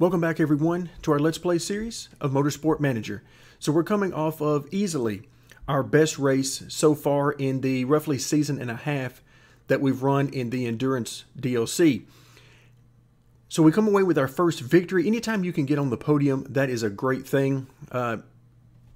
Welcome back everyone to our Let's Play series of Motorsport Manager. So we're coming off of easily our best race so far in the roughly season and a half that we've run in the Endurance DLC. So we come away with our first victory. Anytime you can get on the podium, that is a great thing.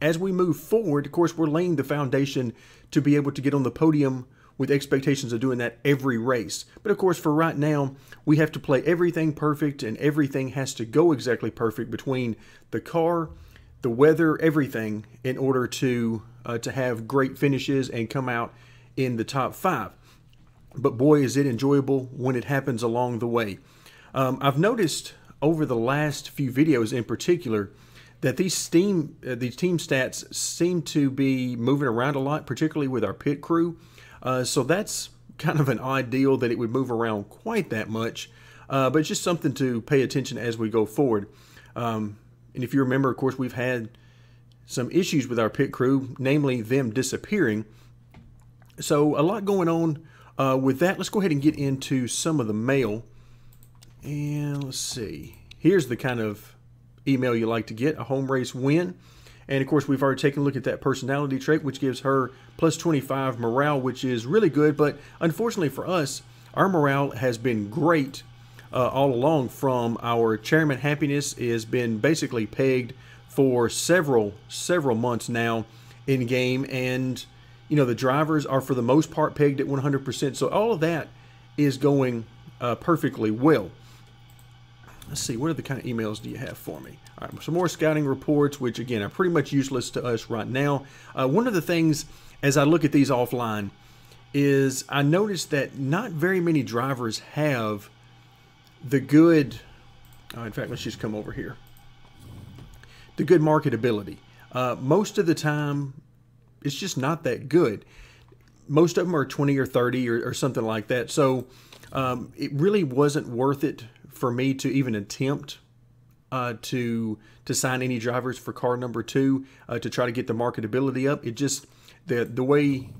As we move forward, of course, we're laying the foundation to be able to get on the podium with expectations of doing that every race. But of course, for right now, we have to play everything perfect, and everything has to go exactly perfect between the car, the weather, everything, in order to have great finishes and come out in the top 5. But boy, is it enjoyable when it happens along the way. I've noticed over the last few videos in particular that these team stats seem to be moving around a lot, particularly with our pit crew. So that's kind of an odd deal that it would move around quite that much, but it's just something to pay attention as we go forward. And if you remember, of course, we've had some issues with our pit crew, namely them disappearing. So a lot going on with that. Let's go ahead and get into some of the mail. And let's see. Here's the kind of email you like to get: a home race win. And of course, we've already taken a look at that personality trait, which gives her plus 25 morale, which is really good. But unfortunately for us, our morale has been great all along. From our chairman happiness has been basically pegged for several months now in game. And, you know, the drivers are for the most part pegged at 100%. So all of that is going perfectly well. Let's see, what other kind of emails do you have for me? All right, some more scouting reports, which again are pretty much useless to us right now. One of the things, as I look at these offline, is I noticed that not very many drivers have the good, in fact, let's just come over here, the good marketability. Most of the time, it's just not that good. Most of them are 20 or 30 or something like that. So it really wasn't worth it for me to even attempt to sign any drivers for car number 2 to try to get the marketability up. It just, the way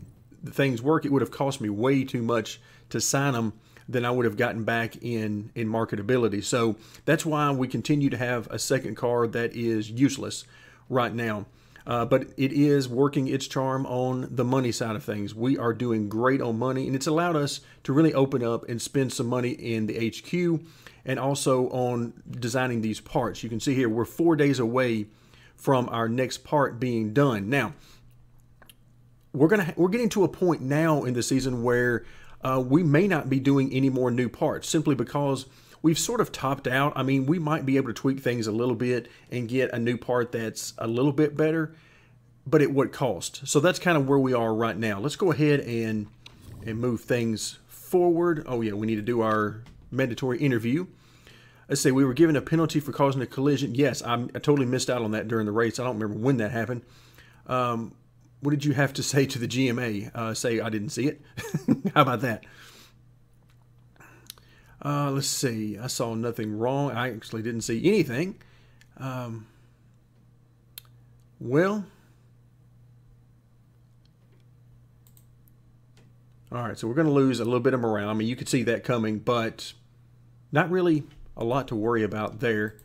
the things work, it would have cost me way too much to sign them than I would have gotten back in marketability. So that's why we continue to have a second car that is useless right now. But it is working its charm on the money side of things. We are doing great on money, and it's allowed us to really open up and spend some money in the HQ and also on designing these parts. You can see here we're 4 days away from our next part being done. Now, we're getting to a point now in the season where we may not be doing any more new parts, simply because we've sort of topped out. I mean, we might be able to tweak things a little bit and get a new part that's a little bit better, but at what cost? So that's kind of where we are right now. Let's go ahead and move things forward. Oh yeah, we need to do our mandatory interview. Let's say we were given a penalty for causing a collision. Yes, I totally missed out on that during the race. I don't remember when that happened. What did you have to say to the GMA? Say I didn't see it? How about that? Let's see. I saw nothing wrong. I actually didn't see anything. Well, all right, so we're going to lose a little bit of morale. I mean, you could see that coming, but not really a lot to worry about there.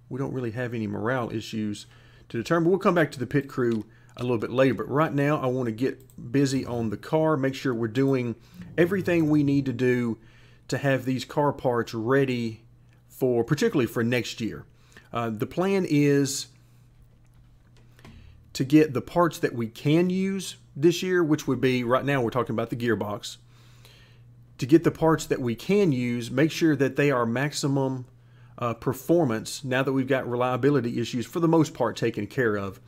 We don't really have any morale issues to determine. We'll come back to the pit crew a little bit later, but right now I want to get busy on the car, make sure we're doing everything we need to do to have these car parts ready for, particularly for next year. The plan is to get the parts that we can use this year, which would be, right now we're talking about the gearbox. To get the parts that we can use, make sure that they are maximum performance now that we've got reliability issues for the most part taken care of.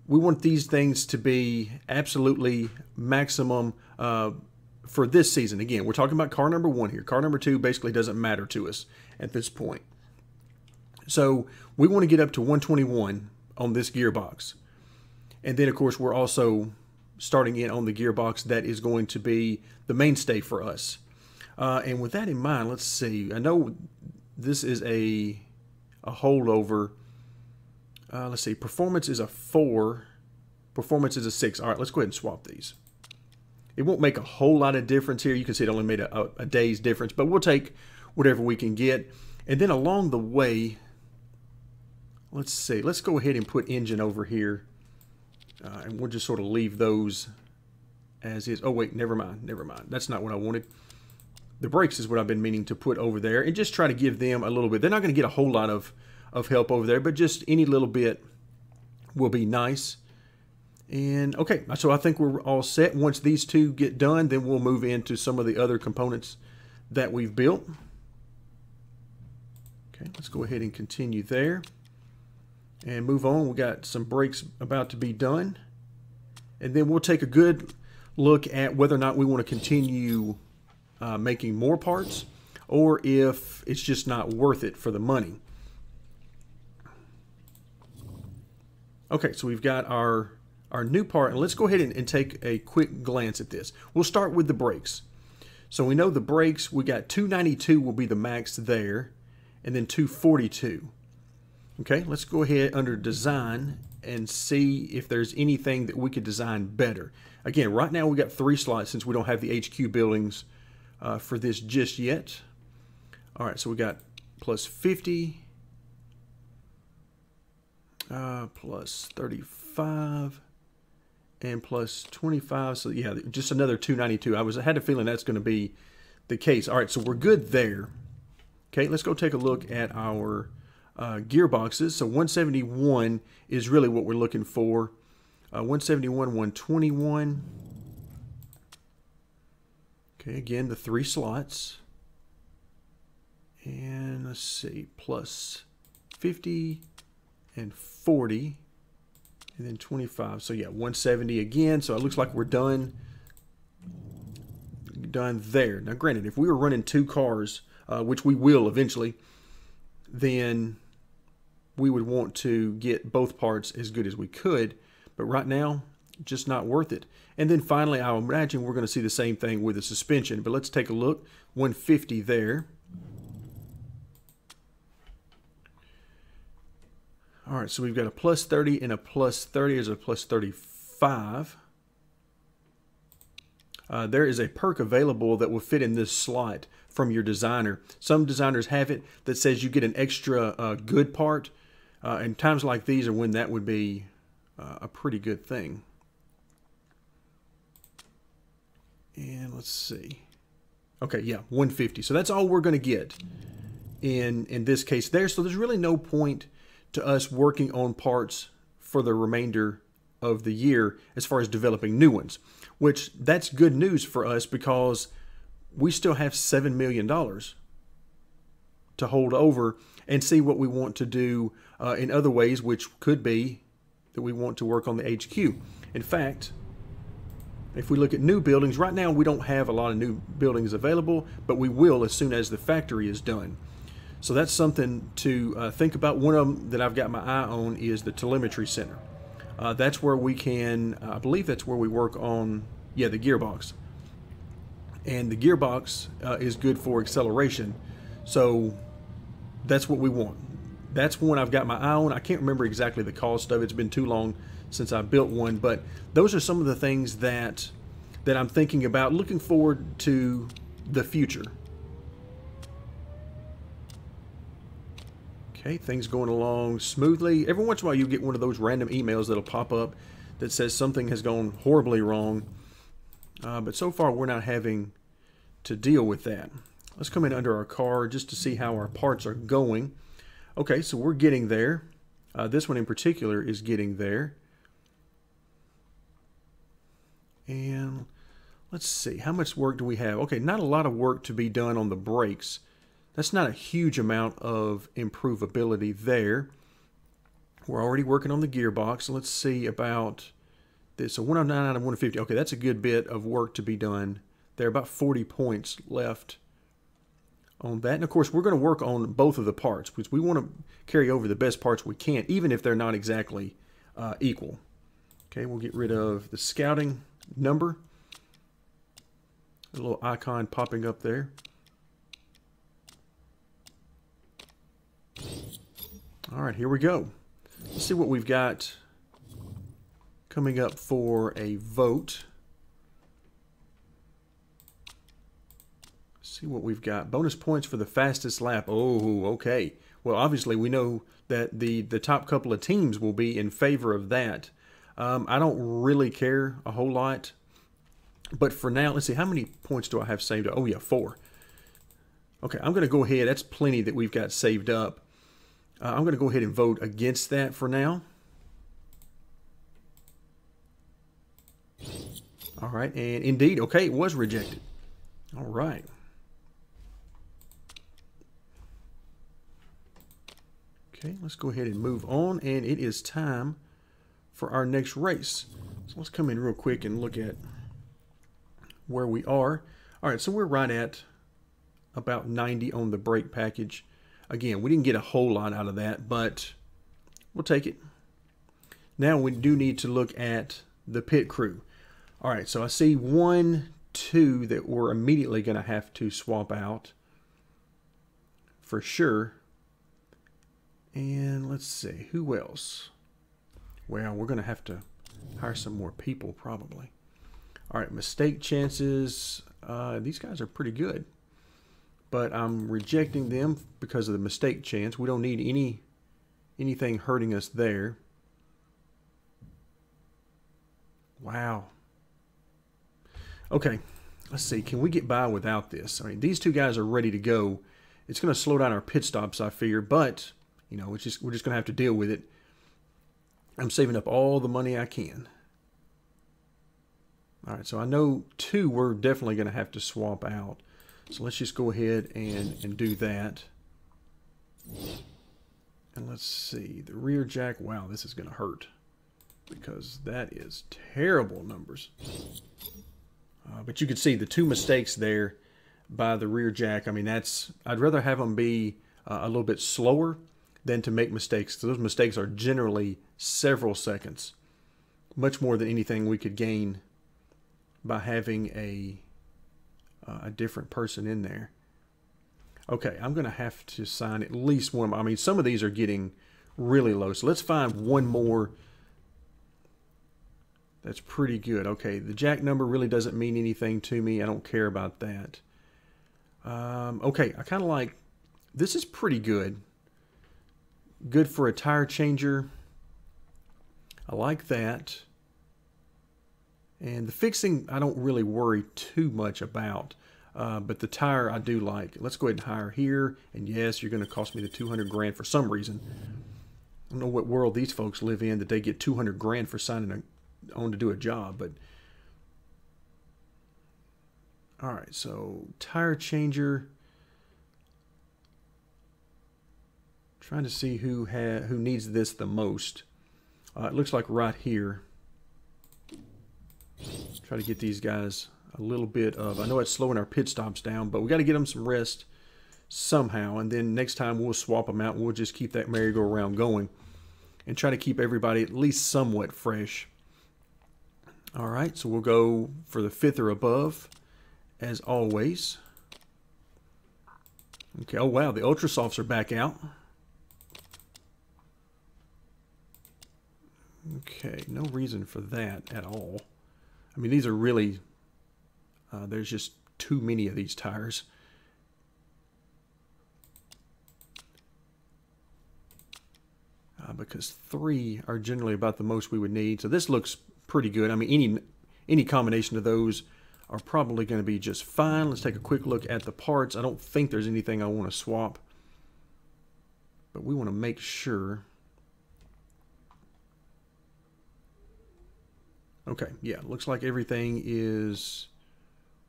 We want these things to be absolutely maximum for this season. Again, we're talking about car number 1 here. Car number 2 basically doesn't matter to us at this point. So we want to get up to 121 on this gearbox. And then, of course, we're also starting in on the gearbox that is going to be the mainstay for us. And with that in mind, let's see. I know this is a holdover. Let's see. Performance is a 4. Performance is a 6. All right, let's go ahead and swap these. It won't make a whole lot of difference here. You can see it only made a day's difference, but we'll take whatever we can get. And then along the way, let's see, let's go ahead and put engine over here. And we'll just sort of leave those as is. Oh, wait, never mind. That's not what I wanted. The brakes is what I've been meaning to put over there, and just try to give them a little bit. They're not going to get a whole lot of help over there, but just any little bit will be nice. And okay, so I think we're all set. Once these two get done, then we'll move into some of the other components that we've built. Okay, let's go ahead and continue there and move on. We got some brakes about to be done, and then we'll take a good look at whether or not we want to continue making more parts, or if it's just not worth it for the money. Okay, so we've got our new part, and let's go ahead and take a quick glance at this. We'll start with the brakes. So we know the brakes, we got 292 will be the max there, and then 242. Okay, let's go ahead under design and see if there's anything that we could design better. Again, right now we got 3 slots since we don't have the HQ buildings for this just yet. All right, so we got plus 50, plus 35, and plus 25. So yeah, just another 292. I had a feeling that's going to be the case. All right, so we're good there. Okay, let's go take a look at our gearboxes. So 171 is really what we're looking for. 171, 121. Okay, again, the 3 slots. And let's see, plus 50 and 40, and then 25. So yeah, 170 again. So it looks like we're done there. Now granted, if we were running 2 cars, which we will eventually, then we would want to get both parts as good as we could. But right now, just not worth it. And then finally, I imagine we're going to see the same thing with the suspension. But let's take a look. 150 there. All right, so we've got a plus 30 and a plus 30. There's a plus 35. There is a perk available that will fit in this slot from your designer. Some designers have it that says you get an extra good part. And times like these are when that would be a pretty good thing. And let's see. Okay, yeah, 150. So that's all we're going to get in this case there. So there's really no point to us working on parts for the remainder of the year as far as developing new ones, which that's good news for us because we still have $7 million to hold over and see what we want to do in other ways, which could be that we want to work on the HQ. In fact, if we look at new buildings, right now we don't have a lot of new buildings available, but we will as soon as the factory is done. So that's something to think about. One of them that I've got my eye on is the telemetry center. That's where we can, I believe that's where we work on, yeah, the gearbox. And the gearbox is good for acceleration. So that's what we want. That's one I've got my eye on. I can't remember exactly the cost of it. It's been too long since I built one, but those are some of the things that I'm thinking about, looking forward to the future. Okay, things going along smoothly. Every once in a while you get one of those random emails that'll pop up that says something has gone horribly wrong. But so far we're not having to deal with that. Let's come in under our car just to see how our parts are going. Okay, so we're getting there. This one in particular is getting there. And let's see, how much work do we have? Okay, not a lot of work to be done on the brakes. That's not a huge amount of improvability there. We're already working on the gearbox. Let's see about this. So 109 out of 150. Okay, that's a good bit of work to be done. There are about 40 points left on that. And of course, we're going to work on both of the parts because we want to carry over the best parts we can, even if they're not exactly equal. Okay, we'll get rid of the scouting number. A little icon popping up there. All right, here we go. Let's see what we've got coming up for a vote. see what we've got. Bonus points for the fastest lap. Oh, okay. Well, obviously we know that the top couple of teams will be in favor of that. I don't really care a whole lot. But for now, let's see. How many points do I have saved? Oh, yeah, 4. Okay, I'm going to go ahead. That's plenty that we've got saved up. I'm going to go ahead and vote against that for now. All right, and indeed, okay, it was rejected. All right. Okay, let's go ahead and move on, and it is time for our next race. So let's come in real quick and look at where we are. All right, so we're right at about 90 on the brake package. Again, we didn't get a whole lot out of that, but we'll take it. Now we do need to look at the pit crew. All right, so I see 1, 2 that we're immediately going to have to swap out for sure. And let's see, who else? Well, we're going to have to hire some more people probably. All right, mistake chances. These guys are pretty good, but I'm rejecting them because of the mistake chance. We don't need anything hurting us there. Wow. Okay, let's see. Can we get by without this? I mean, these two guys are ready to go. It's going to slow down our pit stops, I fear, but you know, we're just going to have to deal with it. I'm saving up all the money I can. All right, so I know 2 we're definitely going to have to swap out. So let's just go ahead and do that. And let's see, the rear jack. Wow, this is going to hurt because that is terrible numbers. But you can see the 2 mistakes there by the rear jack. I mean, I'd rather have them be a little bit slower than to make mistakes. So those mistakes are generally several seconds, much more than anything we could gain by having a different person in there. Okay, I'm going to have to sign at least one. I mean, some of these are getting really low. So let's find one more that's pretty good. Okay, the jack number really doesn't mean anything to me. I don't care about that. Okay, I kind of like, this is pretty good. Good for a tire changer. I like that. And the fixing, I don't really worry too much about. But the tire, I do like. Let's go ahead and hire here. And yes, you're going to cost me the 200 grand for some reason. I don't know what world these folks live in that they get 200 grand for signing on to do a job. But all right, so tire changer. Trying to see who needs this the most. It looks like right here. Try to get these guys a little bit of, I know it's slowing our pit stops down, but we got to get them some rest somehow. And then next time we'll swap them out. And we'll just keep that merry-go-round going and try to keep everybody at least somewhat fresh. All right, so we'll go for the 5th or above as always. Okay, oh wow, the Ultra Softs are back out. Okay, no reason for that at all. I mean, these are really, there's just too many of these tires. Because 3 are generally about the most we would need. So this looks pretty good. I mean, any combination of those are probably going to be just fine. Let's take a quick look at the parts. I don't think there's anything I want to swap, but we want to make sure. Okay, yeah, looks like everything is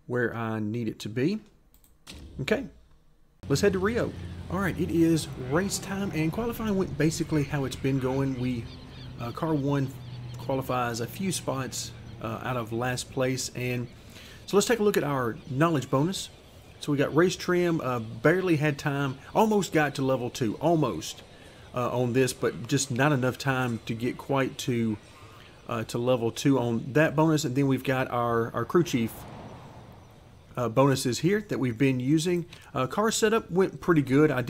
where I need it to be. Okay, let's head to Rio. All right, it is race time, and qualifying went basically how it's been going. We, car 1 qualifies a few spots out of last place, and so let's take a look at our knowledge bonus. So we got race trim, barely had time, almost got to level 2, almost on this, but just not enough time to get quite to level 2 on that bonus. And then we've got our crew chief bonuses here that we've been using. Car setup went pretty good. I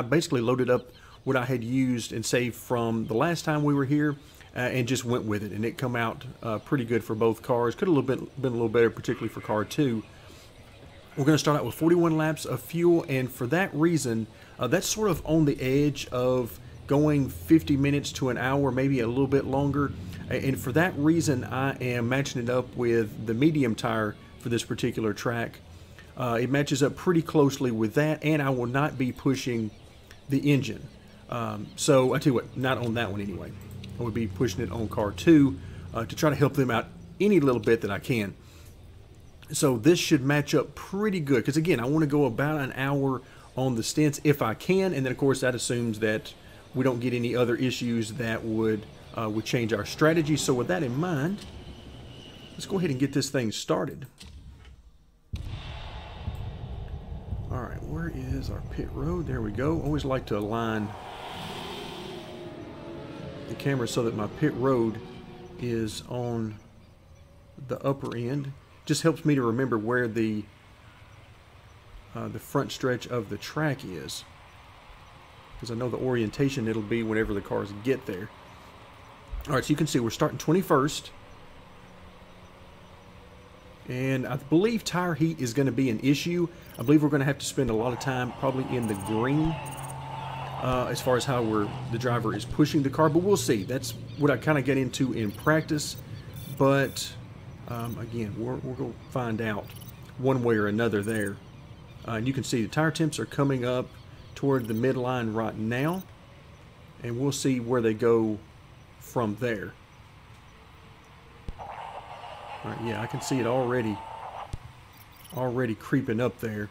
basically loaded up what I had used and saved from the last time we were here and just went with it, and it come out pretty good for both cars. Could have been a little better, particularly for car 2. We're going to start out with 41 laps of fuel, and for that reason, that's sort of on the edge of going 50 minutes to an hour, maybe a little bit longer. And for that reason, I am matching it up with the medium tire for this particular track. It matches up pretty closely with that, and I will not be pushing the engine. So I tell you what, not on that one anyway. I would be pushing it on car 2 to try to help them out any little bit that I can. So this should match up pretty good, because again, I want to go about an hour on the stints if I can, and then of course that assumes that we don't get any other issues that would change our strategy. So with that in mind, let's go ahead and get this thing started. All right, where is our pit road? There we go. Always like to align the camera so that my pit road is on the upper end. Just helps me to remember where the front stretch of the track is, because I know the orientation it'll be whenever the cars get there. All right, so you can see we're starting 21st, and I believe tire heat is going to be an issue. I believe we're going to have to spend a lot of time probably in the green as far as how the driver is pushing the car, but we'll see. That's what I kind of get into in practice, but again, we're going to find out one way or another there. And you can see the tire temps are coming up toward the midline right now, and we'll see where they go from there. All right, yeah, I can see it already creeping up there.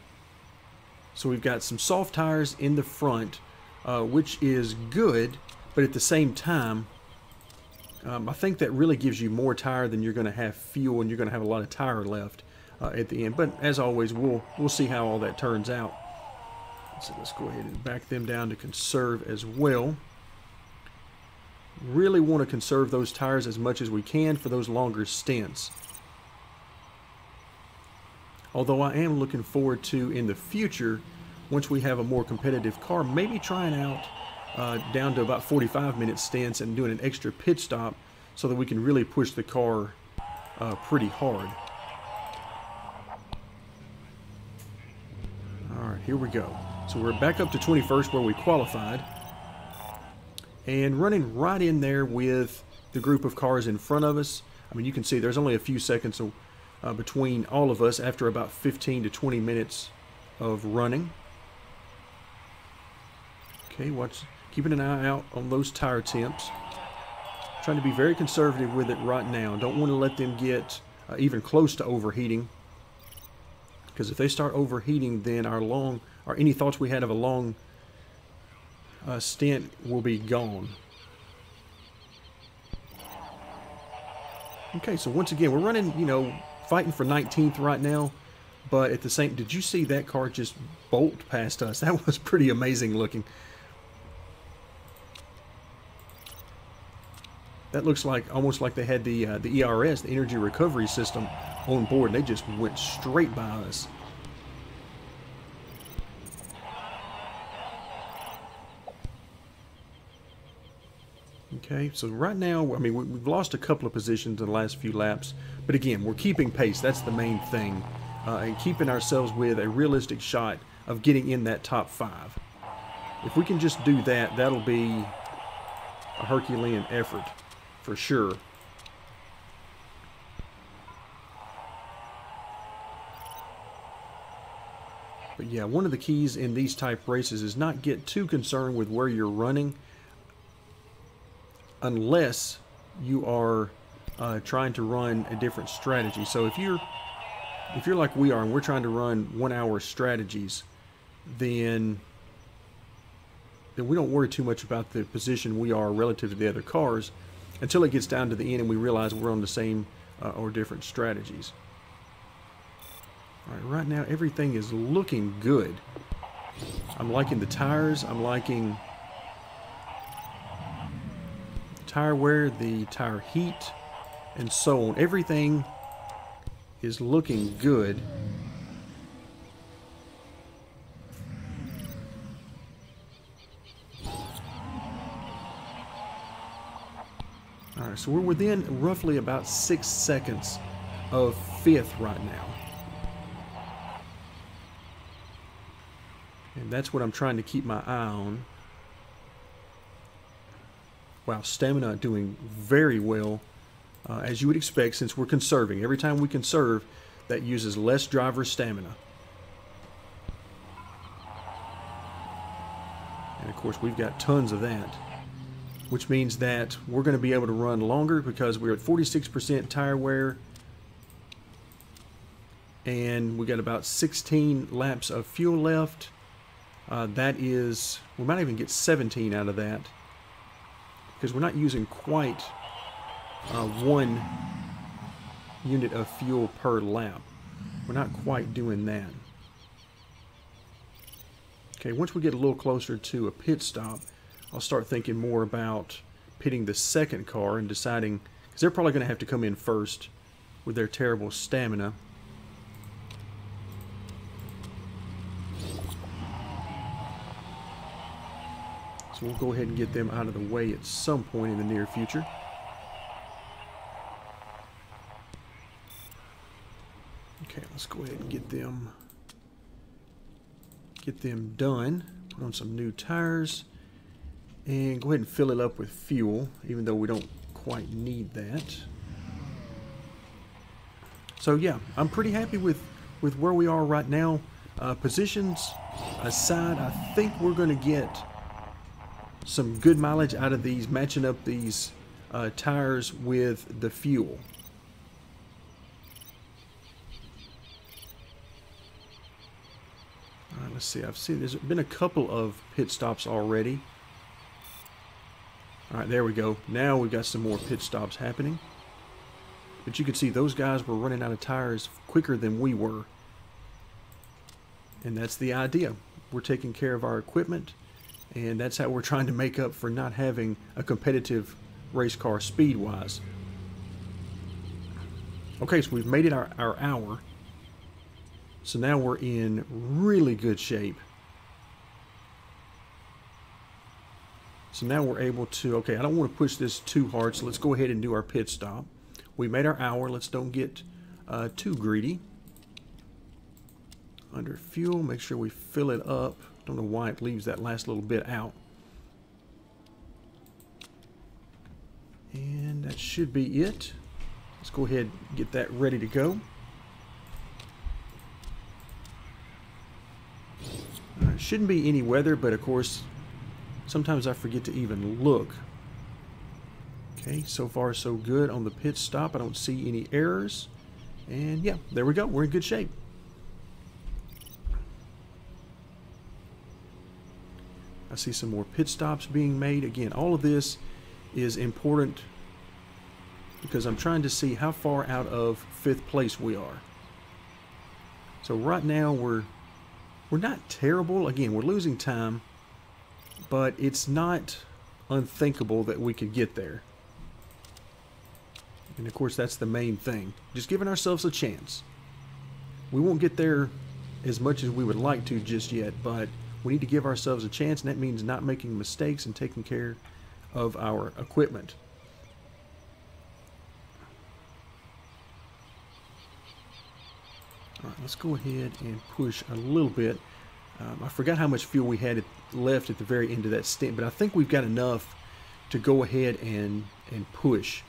So we've got some soft tires in the front, which is good, but at the same time, I think that really gives you more tire than you're going to have fuel, and you're going to have a lot of tire left at the end. But as always, we'll see how all that turns out. So let's go ahead and back them down to conserve as well. Really want to conserve those tires as much as we can for those longer stints. Although I am looking forward to, in the future, once we have a more competitive car, maybe trying out down to about 45-minute stints and doing an extra pit stop so that we can really push the car pretty hard. All right, here we go. So we're back up to 21st where we qualified, and running right in there with the group of cars in front of us. I mean, you can see there's only a few seconds between all of us after about 15 to 20 minutes of running. Okay, keeping an eye out on those tire temps. Trying to be very conservative with it right now. Don't want to let them get even close to overheating, because if they start overheating, then any thoughts we had of a long stint will be gone. Okay, so once again, we're running, fighting for 19th right now, but at the same, did you see that car just bolt past us? That was pretty amazing looking. That looks like almost like they had the ERS, the energy recovery system, on board, and they just went straight by us. Okay, so right now, I mean, we've lost a couple of positions in the last few laps, but again, we're keeping pace. That's the main thing, and keeping ourselves with a realistic shot of getting in that top 5. If we can just do that, that'll be a Herculean effort for sure. But yeah, one of the keys in these type races is not get too concerned with where you're running, unless you are trying to run a different strategy. So if you're like we are and we're trying to run 1 hour strategies, then we don't worry too much about the position we are relative to the other cars until it gets down to the end and we realize we're on the same or different strategies. All right, right now everything is looking good. I'm liking the tires. I'm liking tire wear, the tire heat, and so on. Everything is looking good. All right, so we're within roughly about 6 seconds of 5th right now. And that's what I'm trying to keep my eye on. Wow, stamina doing very well, as you would expect, since we're conserving. Every time we conserve, that uses less driver stamina. And of course, we've got tons of that, which means that we're going to be able to run longer because we're at 46% tire wear. And we got about 16 laps of fuel left. That is, we might even get 17 out of that, because we're not using quite 1 unit of fuel per lap. We're not quite doing that. Okay, once we get a little closer to a pit stop, I'll start thinking more about pitting the second car and deciding, because they're probably going to have to come in first with their terrible stamina. So we'll go ahead and get them out of the way at some point in the near future. Okay, let's go ahead and get them done. Put on some new tires and go ahead and fill it up with fuel, even though we don't quite need that. So yeah, I'm pretty happy with where we are right now. Positions aside, I think we're going to get some good mileage out of these, matching up these tires with the fuel. All right, let's see. I've seen there's been a couple of pit stops already. All right, there we go. Now we've got some more pit stops happening. But you can see those guys were running out of tires quicker than we were. And that's the idea. We're taking care of our equipment, and that's how we're trying to make up for not having a competitive race car speed-wise. Okay, so we've made it our hour. So now we're in really good shape. So now we're able to, okay, I don't want to push this too hard, so let's go ahead and do our pit stop. We made our hour. Let's don't get too greedy. Under fuel, make sure we fill it up. Don't know why it leaves that last little bit out. And that should be it. Let's go ahead and get that ready to go. Shouldn't be any weather, but of course, sometimes I forget to even look. Okay, so far so good on the pit stop. I don't see any errors. And yeah, there we go. We're in good shape. I see some more pit stops being made. Again, all of this is important because I'm trying to see how far out of 5th place we are. So right now we're not terrible. Again, we're losing time, but it's not unthinkable that we could get there. And of course, that's the main thing. Just giving ourselves a chance. We won't get there as much as we would like to just yet, but we need to give ourselves a chance, and that means not making mistakes and taking care of our equipment. All right, let's go ahead and push a little bit. I forgot how much fuel we had left at the very end of that stint, but I think we've got enough to go ahead and push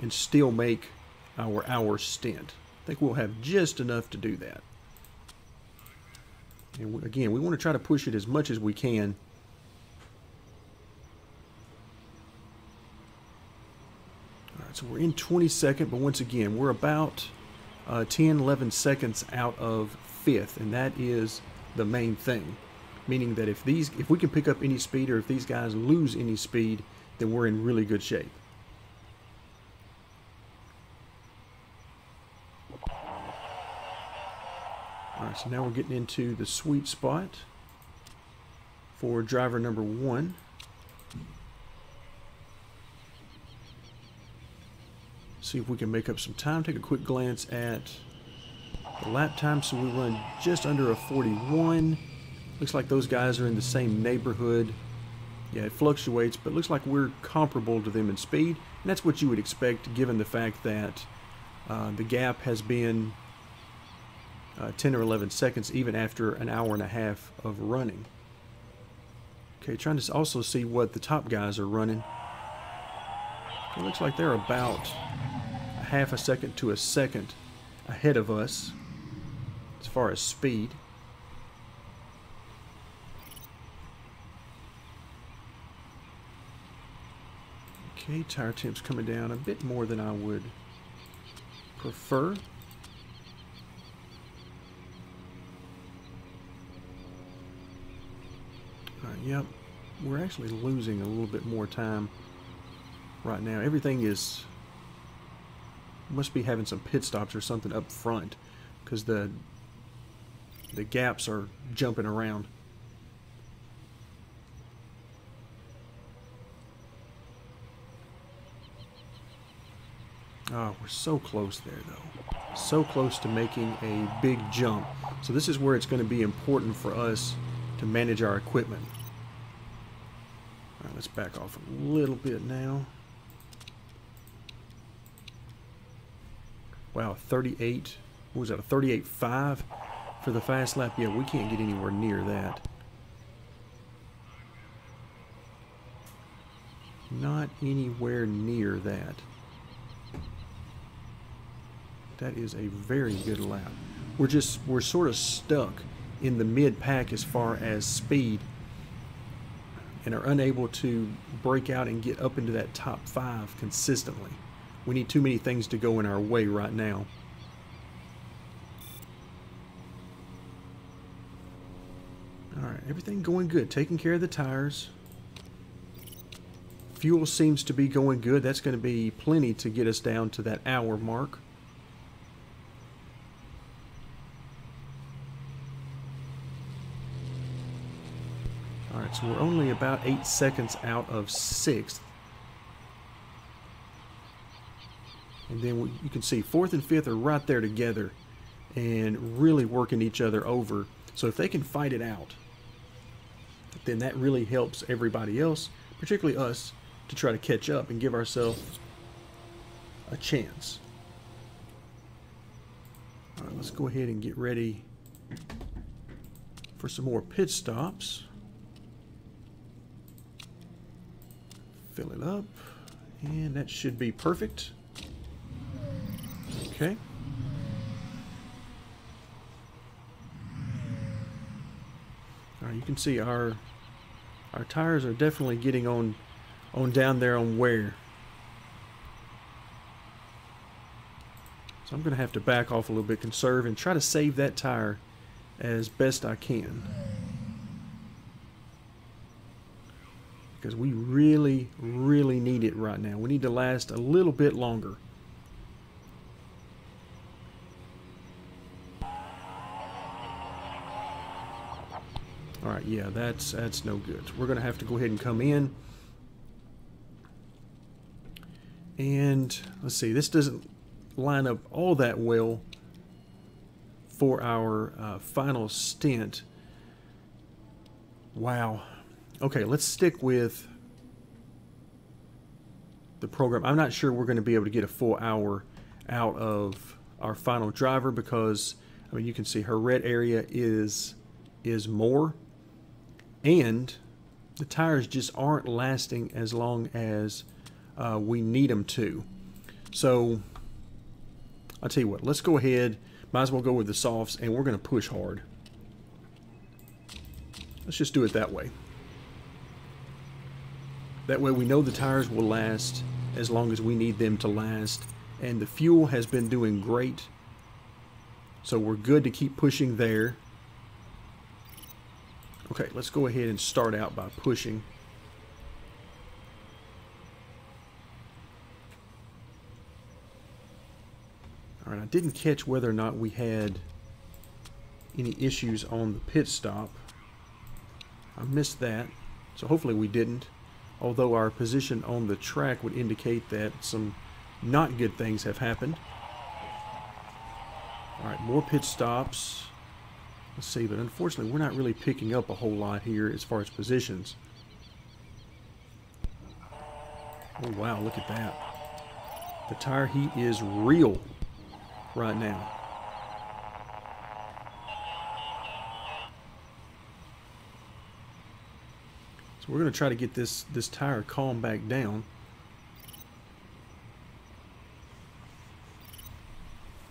and still make our hour stint. I think we'll have just enough to do that. And again, we want to try to push it as much as we can. All right, so we're in 22nd, but once again, we're about 10, 11 seconds out of 5th, and that is the main thing. Meaning that if we can pick up any speed, or if these guys lose any speed, then we're in really good shape. All right, so now we're getting into the sweet spot for driver number 1. See if we can make up some time. Take a quick glance at the lap time. So we run just under a 41. Looks like those guys are in the same neighborhood. Yeah, it fluctuates, but looks like we're comparable to them in speed. And that's what you would expect, given the fact that the gap has been 10 or 11 seconds even after an hour and a half of running. Okay, trying to also see what the top guys are running. It looks like they're about a half a second to a second ahead of us as far as speed. Okay, tire temps coming down a bit more than I would prefer. Yep, we're actually losing a little bit more time right now. Everything is, must be having some pit stops or something up front because the gaps are jumping around. Oh, we're so close there though. So close to making a big jump. So this is where it's going to be important for us to manage our equipment. All right, let's back off a little bit now. Wow, 38. What was that, a 38.5 for the fast lap? Yeah, we can't get anywhere near that. Not anywhere near that. That is a very good lap. We're sort of stuck in the mid-pack as far as speed and are unable to break out and get up into that top 5 consistently. We need too many things to go in our way right now. Alright, everything going good. Taking care of the tires. Fuel seems to be going good. That's going to be plenty to get us down to that hour mark. Alright, so we're only about 8 seconds out of 6th. And then you can see 4th and 5th are right there together and really working each other over. So if they can fight it out, then that really helps everybody else, particularly us, to try to catch up and give ourselves a chance. All right, let's go ahead and get ready for some more pit stops. Fill it up, and that should be perfect. Okay. All right, you can see our tires are definitely getting on down there on wear. So I'm going to have to back off a little bit, conserve, and try to save that tire as best I can. Because we really, really need it right now. We need to last a little bit longer. Alright, yeah, that's no good. We're going to have to go ahead and come in. And let's see, this doesn't line up all that well for our final stint. Wow. Okay, let's stick with the program. I'm not sure we're going to be able to get a full hour out of our final driver because, I mean, you can see her red area is more, and the tires just aren't lasting as long as we need them to. So I'll tell you what, let's go ahead, might as well go with the softs, and we're going to push hard. Let's just do it that way. That way we know the tires will last as long as we need them to last, and the fuel has been doing great, so we're good to keep pushing there. Okay, let's go ahead and start out by pushing. All right, I didn't catch whether or not we had any issues on the pit stop. I missed that, so hopefully we didn't. Although our position on the track would indicate that some not good things have happened. All right, more pit stops. Let's see, but unfortunately we're not really picking up a whole lot here as far as positions. Oh wow, look at that. The tire heat is real right now. So we're going to try to get this tire calmed back down.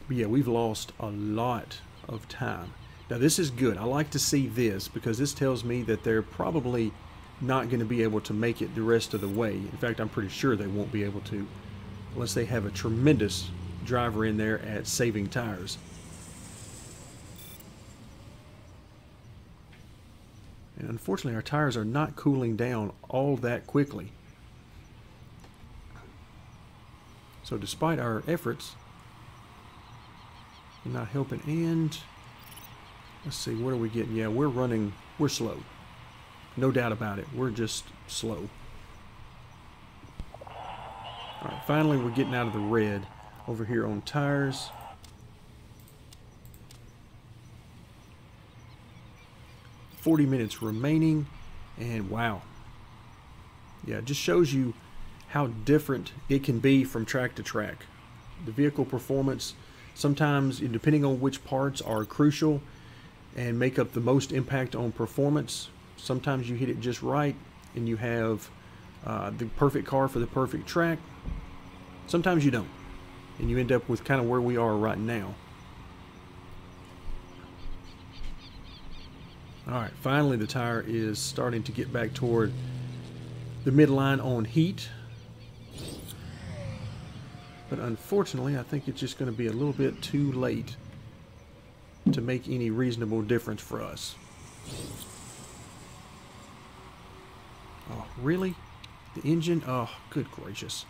But yeah, we've lost a lot of time. Now this is good. I like to see this because this tells me that they're probably not going to be able to make it the rest of the way. In fact, I'm pretty sure they won't be able to unless they have a tremendous driver in there at saving tires. And unfortunately, our tires are not cooling down all that quickly. So despite our efforts, we're not helping. And let's see, what are we getting? Yeah, we're slow. No doubt about it. We're just slow. All right, finally we're getting out of the red over here on tires. $40 minutes remaining, and wow. Yeah, it just shows you how different it can be from track to track. The vehicle performance, sometimes, depending on which parts are crucial and make up the most impact on performance, sometimes you hit it just right and you have the perfect car for the perfect track. Sometimes you don't, and you end up with kind of where we are right now. Alright, finally the tire is starting to get back toward the midline on heat. But unfortunately, I think it's just going to be a little bit too late to make any reasonable difference for us. Oh, really? The engine? Oh, good gracious.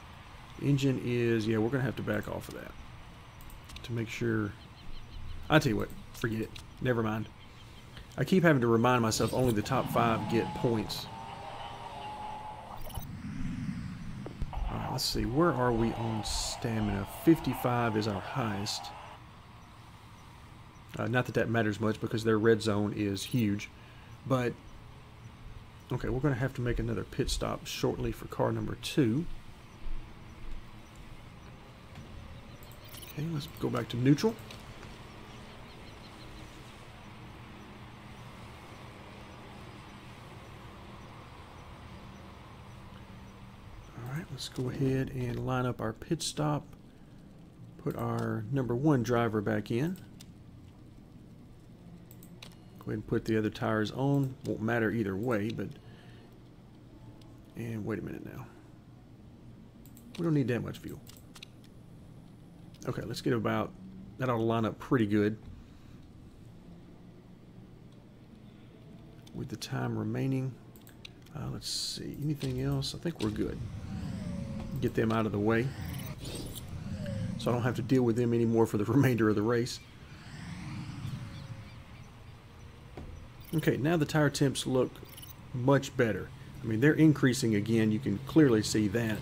The engine is, yeah, we're going to have to back off of that to make sure. I'll tell you what, forget it. Never mind. I keep having to remind myself only the top 5 get points. Alright, let's see. Where are we on stamina? 55 is our highest. Not that that matters much because their red zone is huge. But, okay, we're going to have to make another pit stop shortly for car number 2. Okay, let's go back to neutral. Let's go ahead and line up our pit stop. Put our number 1 driver back in. Go ahead and put the other tires on. Won't matter either way, but... And wait a minute now. We don't need that much fuel. Okay, let's get about... That ought to line up pretty good. With the time remaining. Let's see. Anything else? I think we're good. Get them out of the way so I don't have to deal with them anymore for the remainder of the race. Okay, now the tire temps look much better. I mean, they're increasing again, you can clearly see that,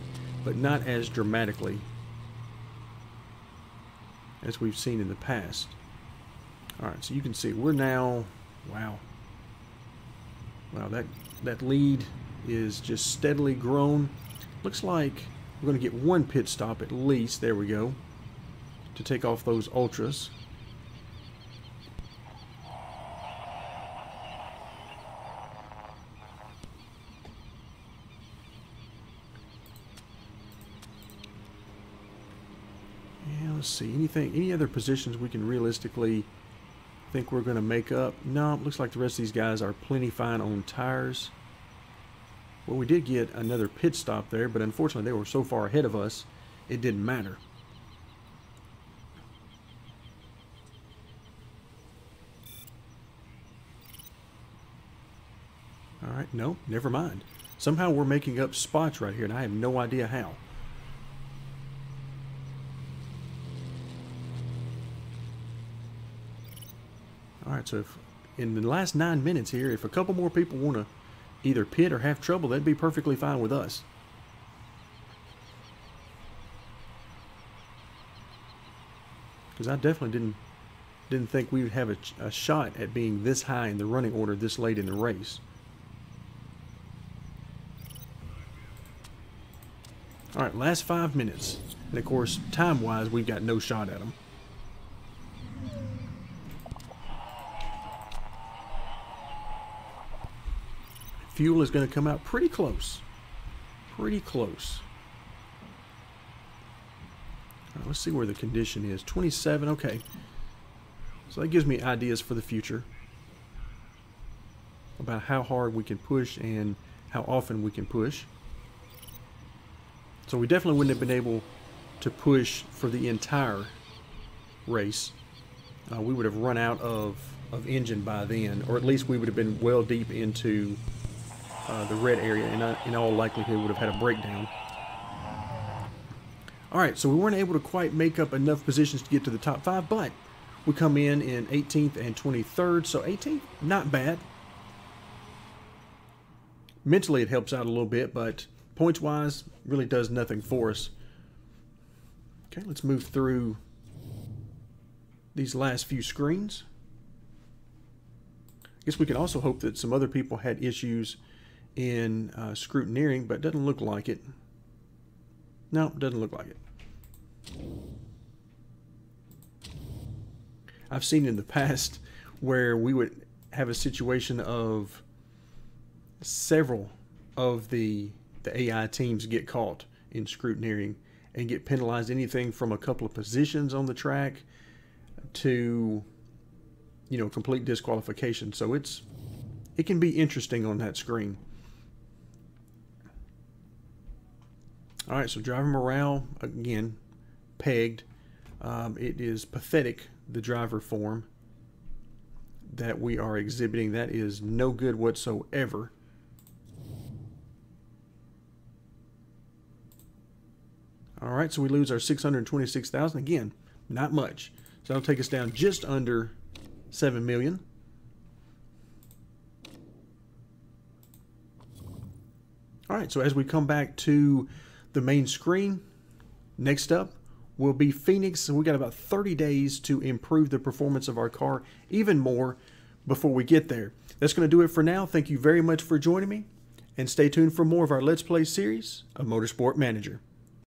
but not as dramatically as we've seen in the past. Alright, so you can see we're now, wow, that lead is just steadily grown. Looks like we're going to get 1 pit stop at least, there we go, to take off those ultras. Yeah, let's see, any other positions we can realistically think we're going to make up? No, it looks like the rest of these guys are plenty fine on tires. Well, we did get another pit stop there, but unfortunately they were so far ahead of us, it didn't matter. Alright, no, never mind. Somehow we're making up spots right here, and I have no idea how. Alright, so if in the last 9 minutes here, if a couple more people want to either pit or have trouble, that'd be perfectly fine with us. Because I definitely didn't think we would have a shot at being this high in the running order this late in the race. Alright, last 5 minutes. And of course, time-wise, we've got no shot at them. fuel is going to come out pretty close. Pretty close. All right, let's see where the condition is. 27, okay. So that gives me ideas for the future about how hard we can push and how often we can push. So we definitely wouldn't have been able to push for the entire race. We would have run out of engine by then, or at least we would have been well deep into the red area, and in all likelihood would have had a breakdown. Alright, so we weren't able to quite make up enough positions to get to the top 5, but we come in 18th and 23rd, so 18th, not bad. Mentally it helps out a little bit, but points-wise, really does nothing for us. Okay, let's move through these last few screens. I guess we can also hope that some other people had issues in scrutineering, but it doesn't look like it. No, it doesn't look like it. I've seen in the past where we would have a situation of several of the AI teams get caught in scrutineering and get penalized anything from a couple of positions on the track to, you know, complete disqualification. So it can be interesting on that screen. All right, so driver morale, again, pegged. It is pathetic, the driver form that we are exhibiting. That is no good whatsoever. All right, so we lose our 626,000. Again, not much. So that'll take us down just under 7 million. All right, so as we come back to the main screen, next up will be Phoenix, and we got about 30 days to improve the performance of our car even more before we get there. That's going to do it for now. Thank you very much for joining me, and stay tuned for more of our Let's Play series of Motorsport Manager.